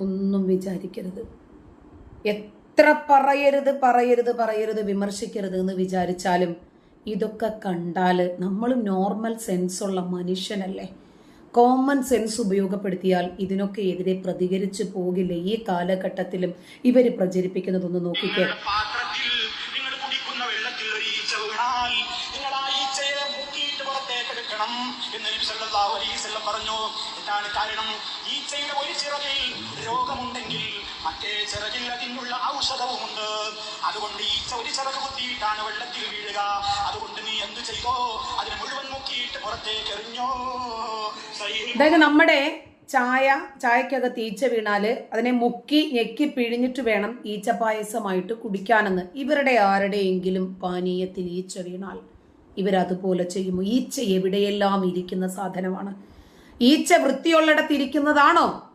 ഒന്നും വിചാരിക്കരുത്. എത്ര പറയരുത് വിമർശിക്കരുത് എന്ന് വിചാരിച്ചാലും ഇതൊക്കെ കണ്ടാൽ നമ്മൾ നോർമൽ സെൻസുള്ള മനുഷ്യനല്ലേ? കോമൺ സെൻസ് ഉപയോഗപ്പെടുത്തിയാൽ ഇതിനൊക്കെ എതിരെ പ്രതികരിച്ചു പോകില്ല. ഈ കാലഘട്ടത്തിലും ഇവര് പ്രചരിപ്പിക്കുന്നതൊന്ന് നോക്കിക്കേ. പറഞ്ഞു. എന്താണ് കാരണം? ഈച്ചയുടെ ഒരു ചിറകിൽ രോഗമുണ്ടെങ്കിൽ മറ്റേ ചിറകിൽ അതിനുള്ള ഔഷധവുമുണ്ട്. അതുകൊണ്ട് ഈച്ച ഒരു ചിറക് കുത്തിയിട്ടാണ് വെള്ളത്തിൽ വീഴുക. അതുകൊണ്ട് നീ എന്ത് ചെയ്തോ? അതിനെ മുഴുവൻ മുക്കിയിട്ട് പുറത്തേക്ക് എറിഞ്ഞോ. അതായത് നമ്മുടെ ചായക്കകത്ത് ഈച്ച വീണാല് അതിനെ മുക്കി ഞെക്കി പിഴിഞ്ഞിട്ട് വേണം ഈച്ച പായസമായിട്ട് കുടിക്കാനെന്ന്. ഇവരുടെ ആരുടെയെങ്കിലും പാനീയത്തിൽ ഈച്ച വീണാൽ ഇവരതുപോലെ ചെയ്യുമോ? ഈച്ച എവിടെയെല്ലാം ഇരിക്കുന്ന സാധനമാണ്. ഈച്ച വൃത്തിയുള്ളിടത്ത് ഇരിക്കുന്നതാണോ